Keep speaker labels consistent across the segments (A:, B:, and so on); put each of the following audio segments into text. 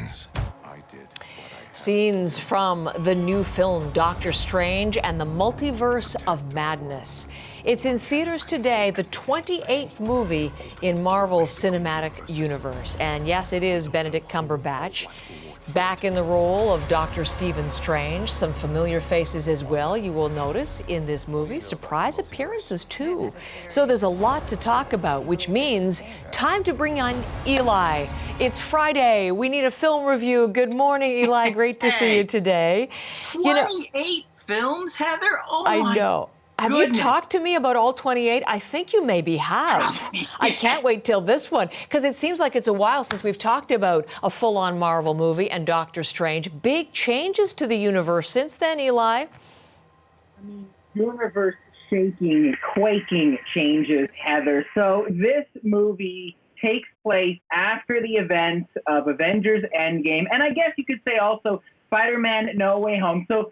A: happens.
B: Scenes from the new film Doctor Strange and the Multiverse of Madness. It's in theaters today, the 28th movie in Marvel's cinematic universe. And yes, it is Benedict Cumberbatch back in the role of Dr. Stephen Strange. Some familiar faces as well, you will notice in this movie. Surprise appearances, too. So there's a lot to talk about, which means time to bring on Eli. It's Friday. We need a film review. Good morning, Eli. Great to see you today.
C: 28 films, Heather? Oh, my
B: I know. Have you talked to me about all 28? I think you maybe have.
C: Yes.
B: I can't wait till this one, because it seems like it's a while since we've talked about a full-on Marvel movie and Doctor Strange. Big changes to the universe since then, Eli.
D: Universe shaking, quaking changes, Heather. So this movie takes place after the events of Avengers Endgame, and I guess you could say also Spider-Man No Way Home. So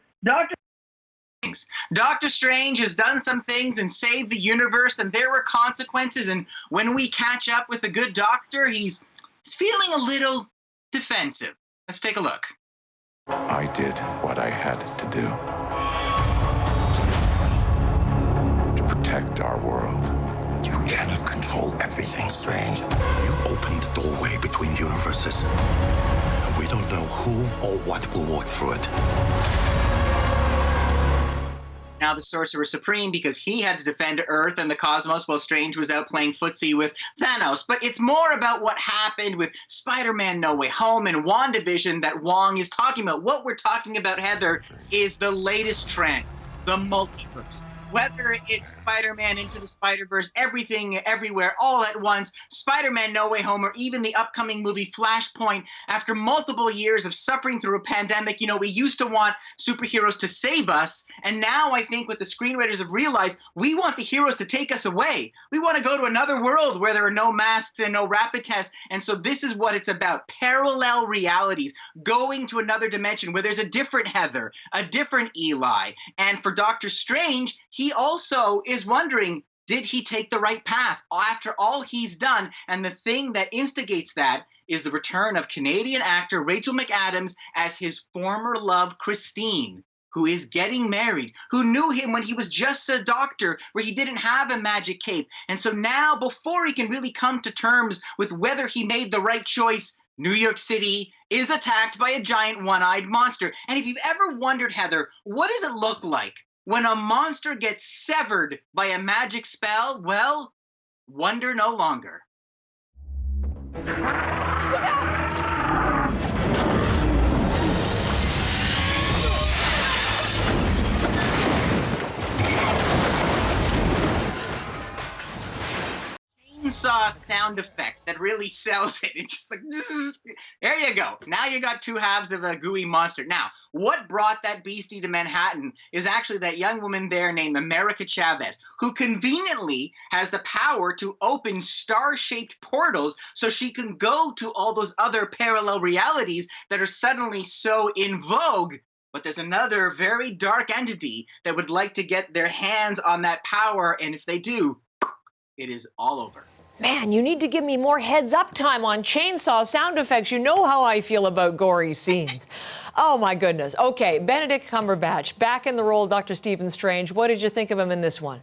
C: Doctor Strange has done some things and saved the universe, and there were consequences. And when we catch up with the good doctor, he's feeling a little defensive. Let's take a look.
A: I did what I had to do to protect our world.
E: You cannot control everything, Strange. You opened the doorway between universes, and we don't know who or what will walk through it.
C: Now the Sorcerer Supreme, because he had to defend Earth and the cosmos while Strange was out playing footsie with Thanos. But it's more about what happened with Spider-Man No Way Home and WandaVision that Wong is talking about. What we're talking about, Heather, is the latest trend, the multiverse. Whether it's Spider-Man Into the Spider-Verse, everything, everywhere, all at once, Spider-Man No Way Home, or even the upcoming movie Flashpoint, after multiple years of suffering through a pandemic, we used to want superheroes to save us, and now I think what the screenwriters have realized, we want the heroes to take us away. We want to go to another world where there are no masks and no rapid tests, and so this is what it's about, parallel realities, going to another dimension where there's a different Heather, a different Eli, and for Doctor Strange, he also is wondering, did he take the right path after all he's done? And the thing that instigates that is the return of Canadian actor Rachel McAdams as his former love, Christine, who is getting married, who knew him when he was just a doctor where he didn't have a magic cape. And so now, before he can really come to terms with whether he made the right choice, New York City is attacked by a giant one-eyed monster. And if you've ever wondered, Heather, what does it look like when a monster gets severed by a magic spell? Well, wonder no longer. Chainsaw sound effect that really sells it. It's just like, there you go. Now you got two halves of a gooey monster. Now, what brought that beastie to Manhattan is actually that young woman there named America Chavez, who conveniently has the power to open star-shaped portals so she can go to all those other parallel realities that are suddenly so in vogue. But there's another very dark entity that would like to get their hands on that power, and if they do, it is all over.
B: Man, you need to give me more heads-up time on chainsaw sound effects. You know how I feel about gory scenes. Oh, my goodness. Okay, Benedict Cumberbatch, back in the role of Dr. Stephen Strange. What did you think of him in this one?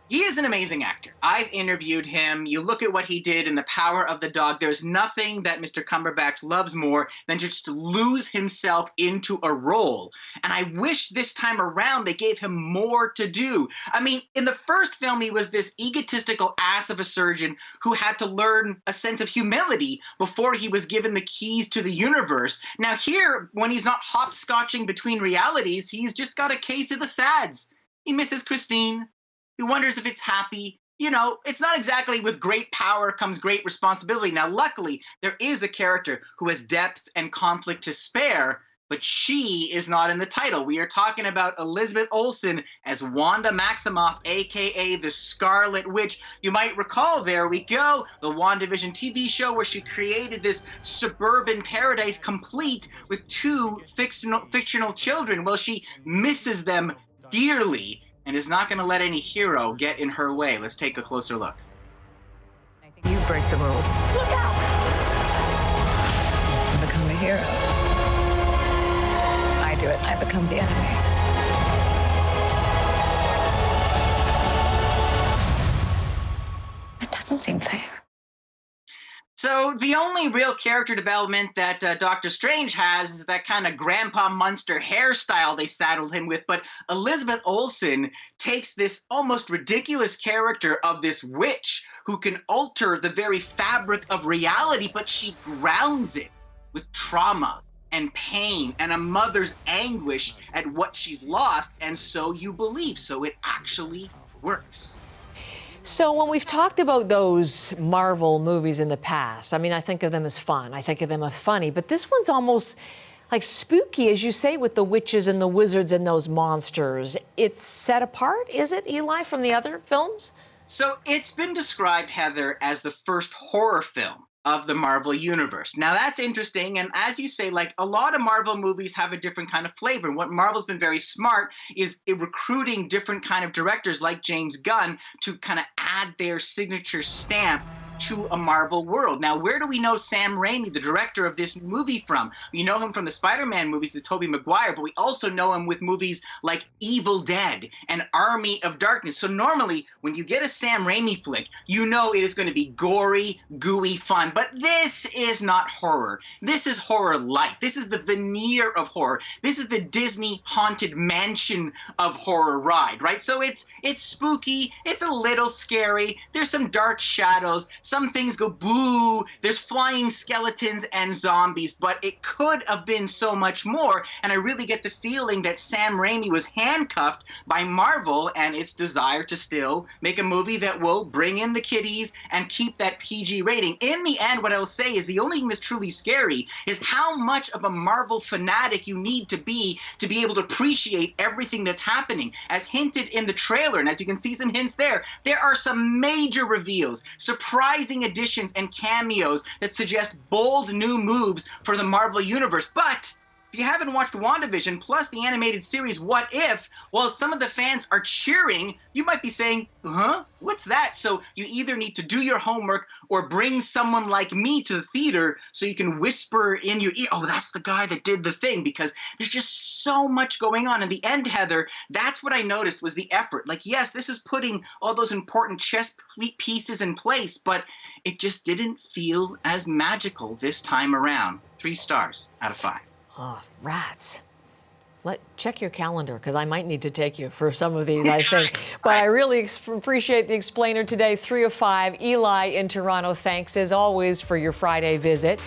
C: He is an amazing actor. I've interviewed him. You look at what he did in The Power of the Dog. There's nothing that Mr. Cumberbatch loves more than just to lose himself into a role. And I wish this time around they gave him more to do. I mean, in the first film, he was this egotistical ass of a surgeon who had to learn a sense of humility before he was given the keys to the universe. Now here, when he's not hopscotching between realities, he's just got a case of the sads. He misses Christine. He wonders if it's happy. It's not exactly with great power comes great responsibility. Now, luckily, there is a character who has depth and conflict to spare, but she is not in the title. We are talking about Elizabeth Olsen as Wanda Maximoff, a.k.a. the Scarlet Witch. You might recall, there we go, the WandaVision TV show where she created this suburban paradise complete with two fictional children. Well, she misses them dearly and is not going to let any hero get in her way. Let's take a closer look.
F: I think you break the rules. Look out! To become a hero. I do it, I become the enemy. It doesn't seem fair.
C: So the only real character development that Doctor Strange has is that kind of Grandpa Munster hairstyle they saddled him with. But Elizabeth Olsen takes this almost ridiculous character of this witch who can alter the very fabric of reality, but she grounds it with trauma and pain and a mother's anguish at what she's lost. And so you believe. So it actually works.
B: So when we've talked about those Marvel movies in the past, I mean, I think of them as fun. I think of them as funny. But this one's almost like spooky, as you say, with the witches and the wizards and those monsters. It's set apart, is it, Eli, from the other films?
C: So it's been described, Heather, as the first horror film of the Marvel Universe. Now, that's interesting. And as you say, like a lot of Marvel movies have a different kind of flavor. And what Marvel's been very smart is recruiting different kind of directors like James Gunn to kind of add their signature stamp to a Marvel world. Now, where do we know Sam Raimi, the director of this movie, from? We know him from the Spider-Man movies, the Tobey Maguire, but we also know him with movies like Evil Dead and Army of Darkness. So normally, when you get a Sam Raimi flick, you know it is going to be gory, gooey fun. But this is not horror. This is horror light. This is the veneer of horror. This is the Disney Haunted Mansion of horror ride, right? So it's spooky. It's a little scary. There's some dark shadows. Some things go boo, there's flying skeletons and zombies, but it could have been so much more. And I really get the feeling that Sam Raimi was handcuffed by Marvel and its desire to still make a movie that will bring in the kiddies and keep that PG rating. In the end, what I'll say is the only thing that's truly scary is how much of a Marvel fanatic you need to be able to appreciate everything that's happening. As hinted in the trailer, and as you can see some hints there are some major reveals, surprising additions and cameos that suggest bold new moves for the Marvel Universe. But if you haven't watched WandaVision plus the animated series What If, while some of the fans are cheering, you might be saying, huh? What's that? So you either need to do your homework or bring someone like me to the theater so you can whisper in your ear, oh, that's the guy that did the thing, because there's just so much going on. In the end, Heather, that's what I noticed was the effort. Like, yes, this is putting all those important chess pieces in place, but it just didn't feel as magical this time around. 3 stars out of 5.
B: Oh, rats. Check your calendar, because I might need to take you for some of these, I think. But I really appreciate the explainer today, 3 of 5. Eli in Toronto, thanks as always for your Friday visit.